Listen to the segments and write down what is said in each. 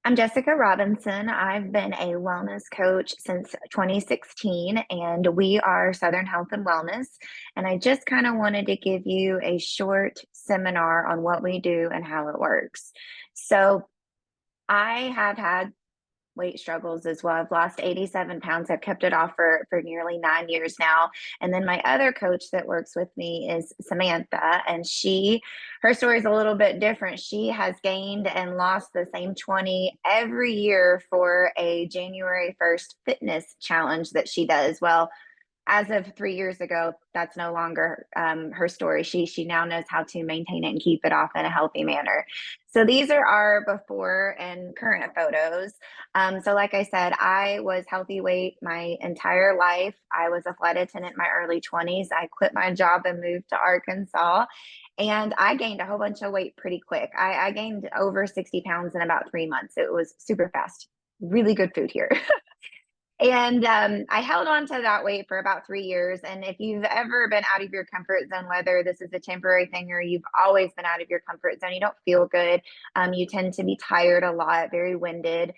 I'm Jessica Robinson. I've been a wellness coach since 2016, and we are Southern Health and Wellness. And I just kind of wanted to give you a short seminar on what we do and how it works. So, I have had weight struggles as well. I've lost 87 pounds. I've kept it off for nearly 9 years now. And then my other coach that works with me is Samantha, and her story is a little bit different. She has gained and lost the same 20 every year for a January 1st fitness challenge that she does. Well, as of 3 years ago, that's no longer her story. She now knows how to maintain it and keep it off in a healthy manner. So these are our before and current photos. So like I said, I was healthy weight my entire life. I was a flight attendant in my early 20s. I quit my job and moved to Arkansas. And I gained a whole bunch of weight pretty quick. I gained over 60 pounds in about 3 months. It was super fast. Really good food here. And I held on to that weight for about 3 years. And if you've ever been out of your comfort zone, whether this is a temporary thing or you've always been out of your comfort zone, you don't feel good. You tend to be tired a lot, very winded.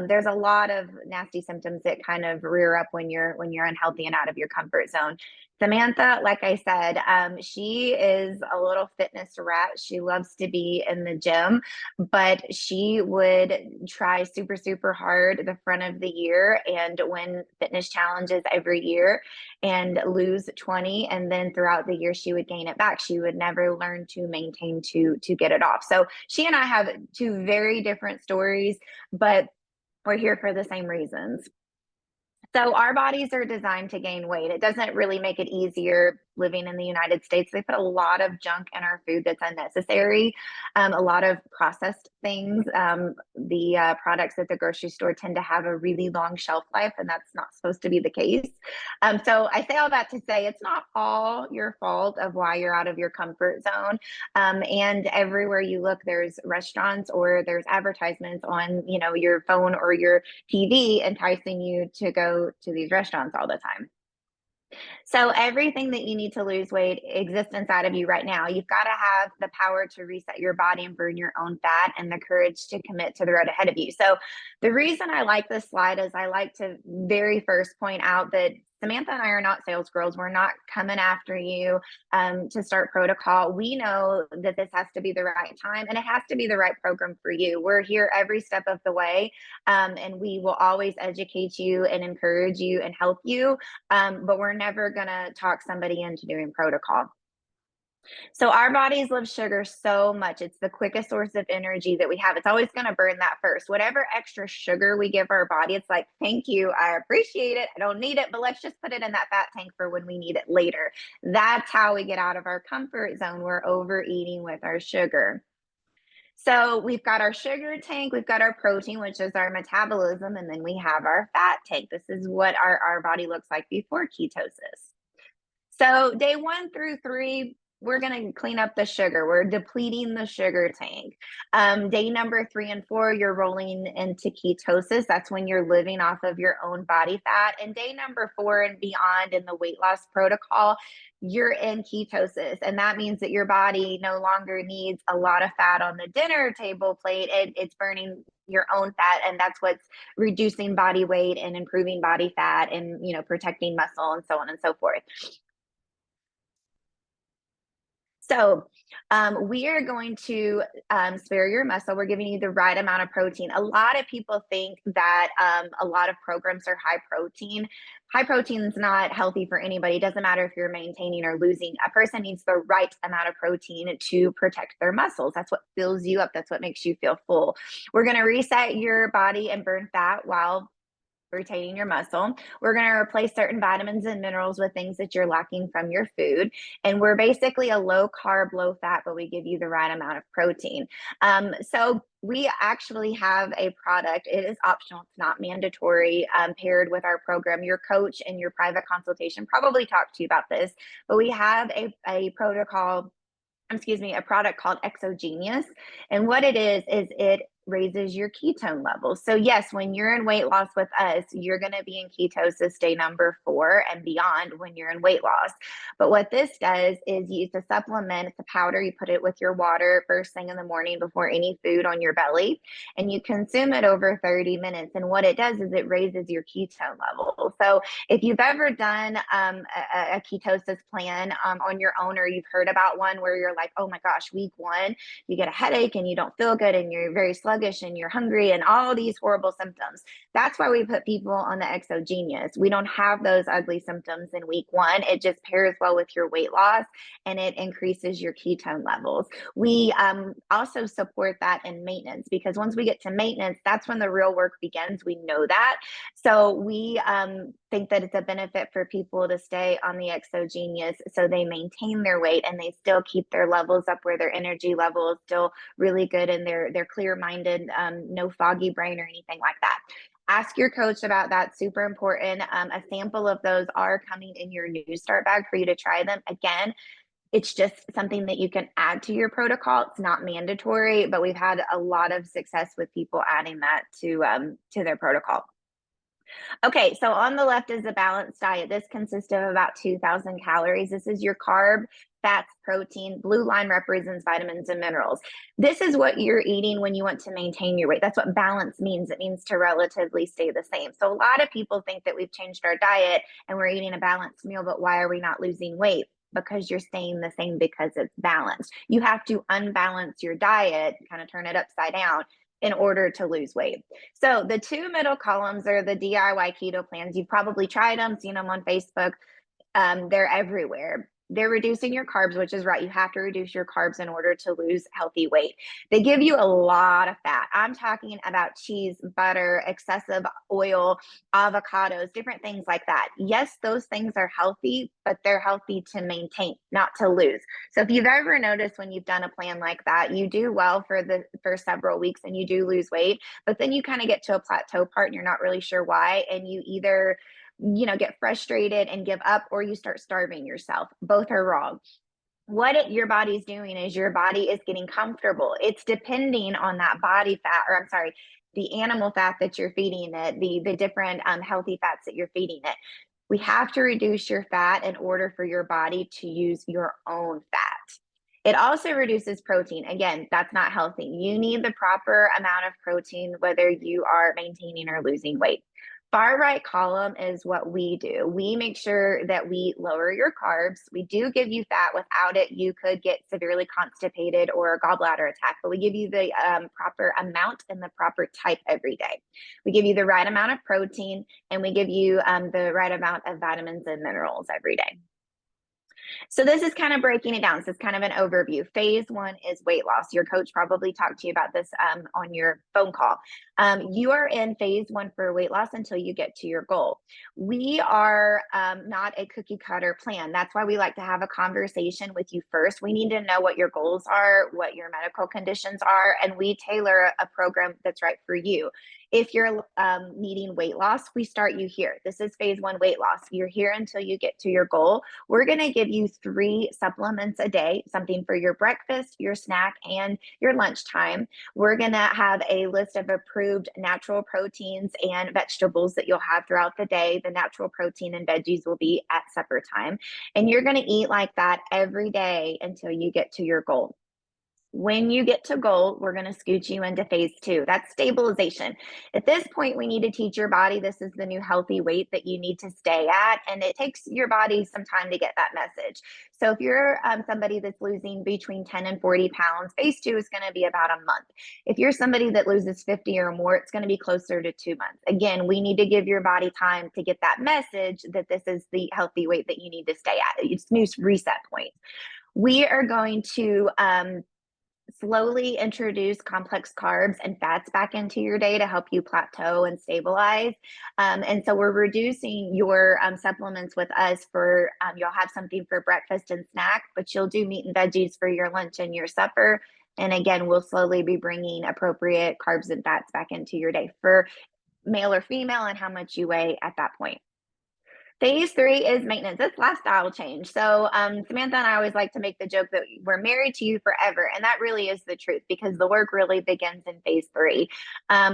There's a lot of nasty symptoms that kind of rear up when you're unhealthy and out of your comfort zone. Samantha, like I said, she is a little fitness rat. She loves to be in the gym, but she would try super, super hard the front of the year and win fitness challenges every year and lose 20. And then throughout the year, she would gain it back. She would never learn to maintain to get it off. So she and I have two very different stories, but we're here for the same reasons. So our bodies are designed to gain weight. It doesn't really make it easier living in the United States. They put a lot of junk in our food that's unnecessary, a lot of processed things. The products at the grocery store tend to have a really long shelf life, and that's not supposed to be the case. So I say all that to say it's not all your fault of why you're out of your comfort zone. And everywhere you look, there's restaurants or there's advertisements on, your phone or your TV enticing you to go to these restaurants all the time. So everything that you need to lose weight exists inside of you right now. You've got to have the power to reset your body and burn your own fat and the courage to commit to the road ahead of you. So the reason I like this slide is I like to very first point out that Samantha and I are not sales girls. We're not coming after you to start protocol. We know that this has to be the right time and it has to be the right program for you. We're here every step of the way, and we will always educate you and encourage you and help you, but we're never going to talk somebody into doing protocol. So our bodies love sugar so much. It's the quickest source of energy that we have. It's always going to burn that first. Whatever extra sugar we give our body, it's like, thank you. I appreciate it. I don't need it, but let's just put it in that fat tank for when we need it later. That's how we get out of our comfort zone. We're overeating with our sugar. So we've got our sugar tank, we've got our protein, which is our metabolism, and then we have our fat tank. This is what our body looks like before ketosis. So day 1 through 3, we're going to clean up the sugar. We're depleting the sugar tank. Day number 3 and 4, you're rolling into ketosis. That's when you're living off of your own body fat. And day number 4 and beyond in the weight loss protocol, you're in ketosis. And that means that your body no longer needs a lot of fat on the dinner table plate. It's burning your own fat, and that's what's reducing body weight and improving body fat and protecting muscle and so on and so forth. So we are going to spare your muscle. We're giving you the right amount of protein. A lot of people think that a lot of programs are high protein. High protein is not healthy for anybody. It doesn't matter if you're maintaining or losing. A person needs the right amount of protein to protect their muscles. That's what fills you up. That's what makes you feel full. We're going to reset your body and burn fat while retaining your muscle. We're going to replace certain vitamins and minerals with things that you're lacking from your food. And we're basically a low carb, low fat, but we give you the right amount of protein. So we actually have a product. It is optional. It's not mandatory, paired with our program. Your coach and your private consultation probably talked to you about this, but we have a protocol, excuse me, a product called Exogenius. And what it is it raises your ketone levels. So yes, when you're in weight loss with us, you're going to be in ketosis day number 4 and beyond when you're in weight loss. But what this does is it's a supplement, it's a powder, you put it with your water first thing in the morning before any food on your belly, and you consume it over 30 minutes. And what it does is it raises your ketone level. So if you've ever done a ketosis plan on your own, or you've heard about one where you're like, oh my gosh, week 1, you get a headache and you don't feel good and you're very sluggish and you're hungry and all these horrible symptoms. That's why we put people on the Exogenous. We don't have those ugly symptoms in week 1. It just pairs well with your weight loss and it increases your ketone levels. We also support that in maintenance, because once we get to maintenance, that's when the real work begins. We know that. So we think that it's a benefit for people to stay on the Exogenous so they maintain their weight and they still keep their levels up where their energy level is still really good and they're clear-minded, no foggy brain or anything like that. Ask your coach about that. Super important. A sample of those are coming in your New Start bag for you to try them. Again, it's just something that you can add to your protocol. It's not mandatory, but we've had a lot of success with people adding that to their protocol. Okay, so on the left is a balanced diet. This consists of about 2,000 calories. This is your carb, fats, protein. Blue line represents vitamins and minerals. This is what you're eating when you want to maintain your weight. That's what balance means. It means to relatively stay the same. So a lot of people think that we've changed our diet and we're eating a balanced meal, but why are we not losing weight? Because you're staying the same because it's balanced. You have to unbalance your diet, kind of turn it upside down in order to lose weight. So the 2 middle columns are the DIY keto plans. You've probably tried them, seen them on Facebook. They're everywhere. They're reducing your carbs, which is right. You have to reduce your carbs in order to lose healthy weight. They give you a lot of fat. I'm talking about cheese, butter, excessive oil, avocados, different things like that. Yes, those things are healthy, but they're healthy to maintain, not to lose. So if you've ever noticed when you've done a plan like that, you do well for the first several weeks and you do lose weight, but then you kind of get to a plateau part and you're not really sure why. And you either get frustrated and give up, or you start starving yourself. Both are wrong. What your body's doing is your body is getting comfortable. It's depending on that body fat, or I'm sorry, the animal fat that you're feeding it, the different healthy fats that you're feeding it. We have to reduce your fat in order for your body to use your own fat. It also reduces protein. Again, that's not healthy. You need the proper amount of protein, whether you are maintaining or losing weight. Far right column is what we do. We make sure that we lower your carbs. We do give you fat. Without it, you could get severely constipated or a gallbladder attack, but we give you the proper amount and the proper type every day. We give you the right amount of protein and we give you the right amount of vitamins and minerals every day. So this is kind of breaking it down. So it's kind of an overview. Phase 1 is weight loss. Your coach probably talked to you about this on your phone call. You are in phase 1 for weight loss until you get to your goal. We are not a cookie cutter plan. That's why we like to have a conversation with you first. We need to know what your goals are, what your medical conditions are, and we tailor a program that's right for you. If you're needing weight loss, we start you here. This is phase 1 weight loss. You're here until you get to your goal. We're going to give you 3 supplements a day, something for your breakfast, your snack, and your lunchtime. We're going to have a list of approved natural proteins and vegetables that you'll have throughout the day. The natural protein and veggies will be at supper time. And you're going to eat like that every day until you get to your goal. When you get to goal, we're going to scoot you into phase 2. That's stabilization. At this point, we need to teach your body this is the new healthy weight that you need to stay at. And it takes your body some time to get that message. So if you're somebody that's losing between 10 and 40 pounds, phase 2 is going to be about a month. If you're somebody that loses 50 or more, it's going to be closer to 2 months. Again, we need to give your body time to get that message that this is the healthy weight that you need to stay at. It's new reset point. We are going to slowly introduce complex carbs and fats back into your day to help you plateau and stabilize. And so we're reducing your supplements with us for, you'll have something for breakfast and snack, but you'll do meat and veggies for your lunch and your supper. And again, we'll slowly be bringing appropriate carbs and fats back into your day for male or female and how much you weigh at that point. Phase three is maintenance. It's lifestyle change. So Samantha and I always like to make the joke that we're married to you forever. And that really is the truth because the work really begins in phase three.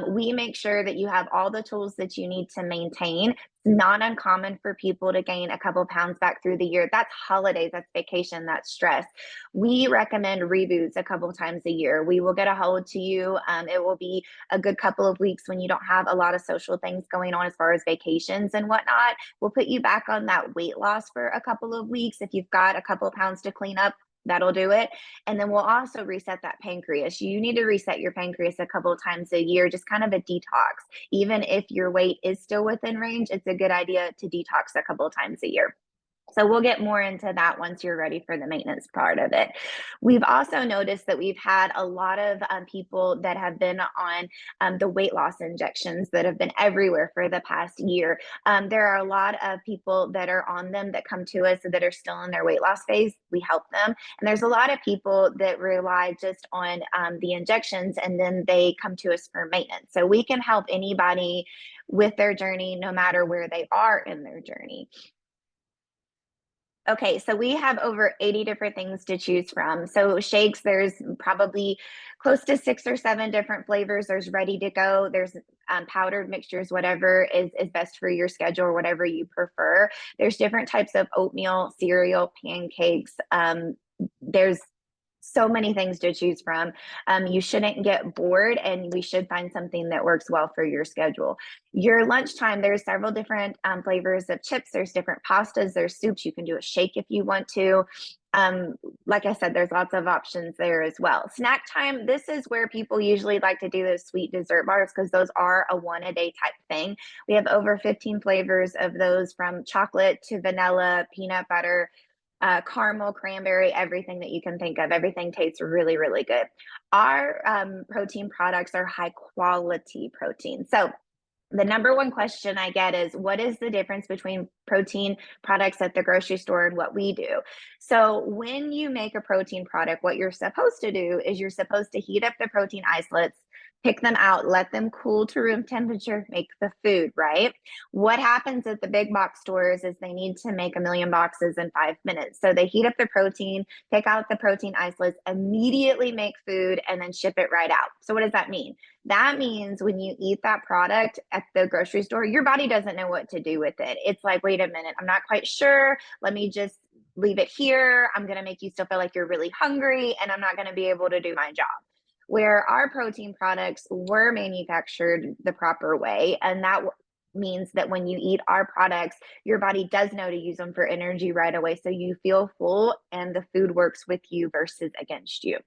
We make sure that you have all the tools that you need to maintain. It's not uncommon for people to gain a couple pounds back through the year. That's holidays, that's vacation, that's stress. We recommend reboots a couple times a year. We will get a hold to you. It will be a good couple of weeks when you don't have a lot of social things going on as far as vacations and whatnot. We'll put you back on that weight loss for a couple of weeks. If you've got a couple of pounds to clean up, that'll do it. And then we'll also reset that pancreas. You need to reset your pancreas a couple of times a year, just kind of a detox. Even if your weight is still within range, it's a good idea to detox a couple of times a year. So we'll get more into that once you're ready for the maintenance part of it. We've also noticed that we've had a lot of people that have been on the weight loss injections that have been everywhere for the past year. There are a lot of people that are on them that come to us that are still in their weight loss phase. We help them. And there's a lot of people that rely just on the injections and then they come to us for maintenance. So we can help anybody with their journey, no matter where they are in their journey. Okay, so we have over 80 different things to choose from. So shakes, there's probably close to 6 or 7 different flavors. There's ready to go. There's powdered mixtures, whatever is best for your schedule or whatever you prefer. There's different types of oatmeal, cereal, pancakes. There's so many things to choose from. You shouldn't get bored, and we should find something that works well for your schedule. Your lunchtime, there's several different flavors of chips. There's different pastas. There's soups. You can do a shake if you want to. Like I said, there's lots of options there as well. Snack time, this is where people usually like to do those sweet dessert bars because those are a one-a-day type thing. We have over 15 flavors of those, from chocolate to vanilla, peanut butter, caramel, cranberry, everything that you can think of. Everything tastes really, really good. Our protein products are high quality protein. So the number one question I get is, what is the difference between protein products at the grocery store and what we do? So when you make a protein product, what you're supposed to do is you're supposed to heat up the protein isolates, pick them out, let them cool to room temperature, make the food, right? What happens at the big box stores is they need to make a million boxes in 5 minutes. So they heat up the protein, pick out the protein isolates, immediately make food, and then ship it right out. So what does that mean? That means when you eat that product at the grocery store, your body doesn't know what to do with it. It's like, wait a minute, I'm not quite sure. Let me just leave it here. I'm going to make you still feel like you're really hungry, and I'm not going to be able to do my job. Where our protein products were manufactured the proper way, and that means that when you eat our products, your body does know to use them for energy right away. So you feel full and the food works with you versus against you.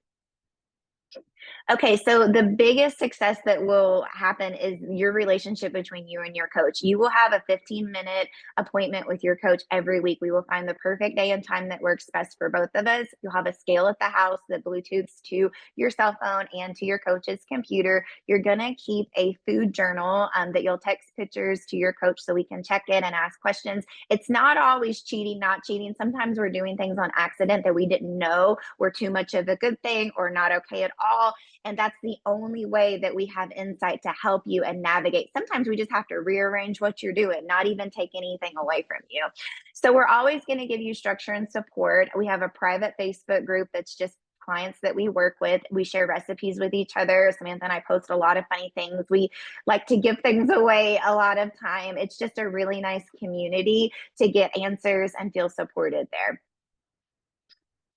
Okay, so the biggest success that will happen is your relationship between you and your coach. You will have a 15-minute appointment with your coach every week. We will find the perfect day and time that works best for both of us. You'll have a scale at the house that Bluetooths to your cell phone and to your coach's computer. You're going to keep a food journal that you'll text pictures to your coach so we can check in and ask questions. It's not always cheating, not cheating. Sometimes we're doing things on accident that we didn't know were too much of a good thing or not okay at all. And that's the only way that we have insight to help you and navigate. Sometimes we just have to rearrange what you're doing, not even take anything away from you. So we're always going to give you structure and support. We have a private Facebook group that's just clients that we work with. We share recipes with each other. Samantha and I post a lot of funny things. We like to give things away a lot of time. It's just a really nice community to get answers and feel supported there.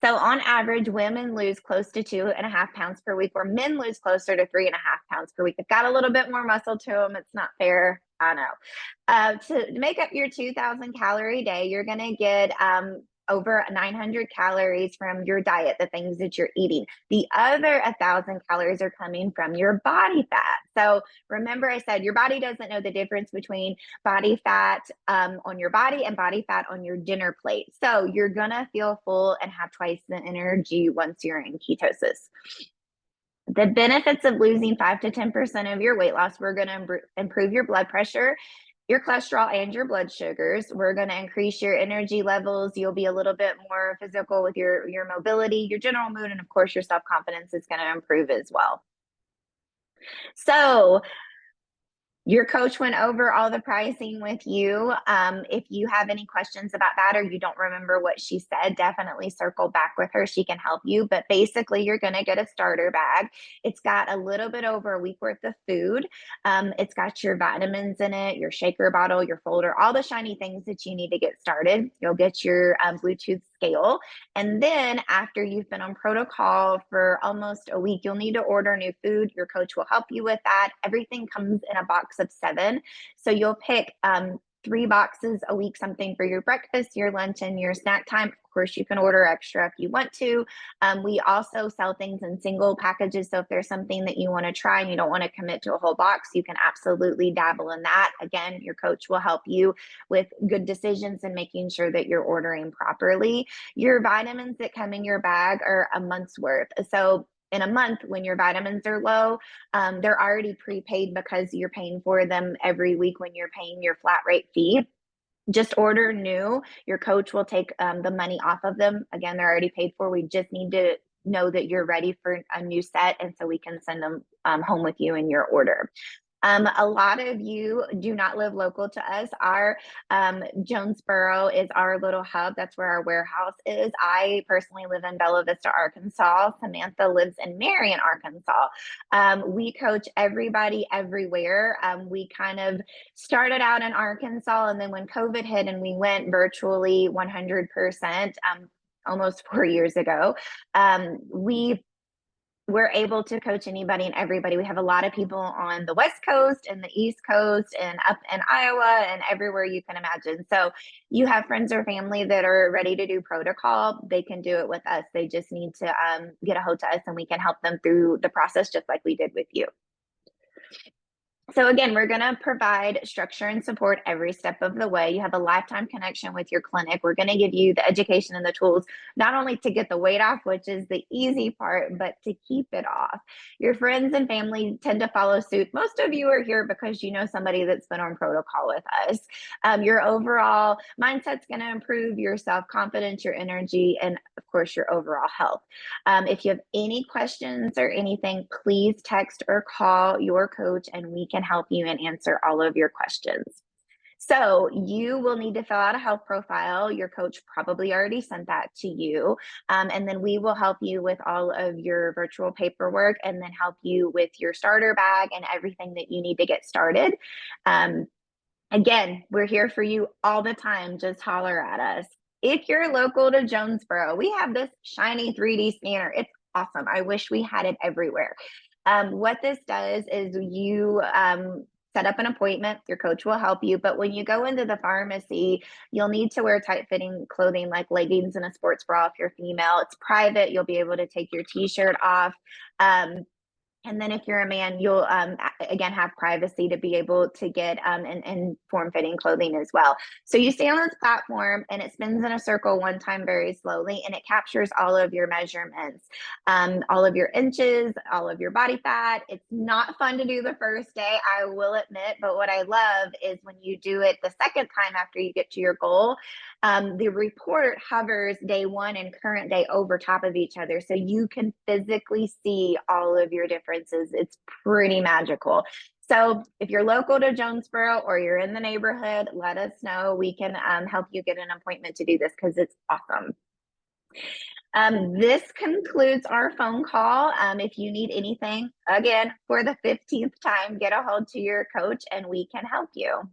So on average, women lose close to 2.5 pounds per week, where men lose closer to 3.5 pounds per week. They've got a little bit more muscle to them. It's not fair. I know. To make up your 2,000 calorie day, you're going to get over 900 calories from your diet, the things that you're eating. The other 1,000 calories are coming from your body fat. So remember, I said your body doesn't know the difference between body fat on your body and body fat on your dinner plate. So you're going to feel full and have twice the energy once you're in ketosis. The benefits of losing 5 to 10% of your weight loss, we're going to improve your blood pressure, your cholesterol, and your blood sugars. We're going to increase your energy levels. You'll be a little bit more physical with your mobility, your general mood, and of course, your self-confidence is going to improve as well. So, Your coach went over all the pricing with you. If you have any questions about that or you don't remember what she said, definitely circle back with her. She can help you. But basically, you're going to get a starter bag. It's got a little bit over a week worth of food. It's got your vitamins in it, your shaker bottle, your folder, all the shiny things that you need to get started. You'll get your Bluetooth scale. And then after you've been on protocol for almost a week, you'll need to order new food. Your coach will help you with that. Everything comes in a box of 7. So you'll pick 3 boxes a week, something for your breakfast, your lunch, and your snack time. Of course, you can order extra if you want to. We also sell things in single packages. So if there's something that you want to try and you don't want to commit to a whole box, you can absolutely dabble in that. Again, your coach will help you with good decisions and making sure that you're ordering properly. Your vitamins that come in your bag are a month's worth. So in a month, when your vitamins are low, they're already prepaid because you're paying for them every week when you're paying your flat rate fee. Just order new. Your coach will take the money off of them. Again, they're already paid for. We just need to know that you're ready for a new set, and so we can send them home with you in your order. A lot of you do not live local to us. Our Jonesboro is our little hub. That's where our warehouse is. I personally live in Bella Vista, Arkansas. Samantha lives in Marion, Arkansas. We coach everybody everywhere. We kind of started out in Arkansas, and then when COVID hit and we went virtually 100%, almost 4 years ago, we we're able to coach anybody and everybody. We have a lot of people on the West Coast and the East Coast and up in Iowa and everywhere you can imagine. So you have friends or family that are ready to do protocol, they can do it with us. They just need to get a hold to us and we can help them through the process just like we did with you. So again, we're going to provide structure and support every step of the way. You have a lifetime connection with your clinic. We're going to give you the education and the tools, not only to get the weight off, which is the easy part, but to keep it off. Your friends and family tend to follow suit. Most of you are here because you know somebody that's been on protocol with us. Your overall mindset's going to improve, your self-confidence, your energy, and of course, your overall health. If you have any questions or anything, please text or call your coach and we can help you and answer all of your questions. So you will need to fill out a health profile. Your coach probably already sent that to you. And then we will help you with all of your virtual paperwork and then help you with your starter bag and everything that you need to get started. Again, we're here for you all the time. Just holler at us. If you're local to Jonesboro, we have this shiny 3D scanner. It's awesome. I wish we had it everywhere. What this does is you set up an appointment. Your coach will help you. But when you go into the pharmacy, you'll need to wear tight-fitting clothing like leggings and a sports bra if you're female. It's private. You'll be able to take your t-shirt off. And then if you're a man, you'll, again, have privacy to be able to get in form-fitting clothing as well. So you stay on this platform and it spins in a circle one time very slowly, and it captures all of your measurements, all of your inches, all of your body fat. It's not fun to do the first day, I will admit, but what I love is when you do it the second time after you get to your goal, the report hovers day 1 and current day over top of each other. So you can physically see all of your differences. It's pretty magical. So if you're local to Jonesboro or you're in the neighborhood, let us know. We can help you get an appointment to do this because it's awesome. This concludes our phone call. If you need anything, again, for the 15th time, get a hold to your coach and we can help you.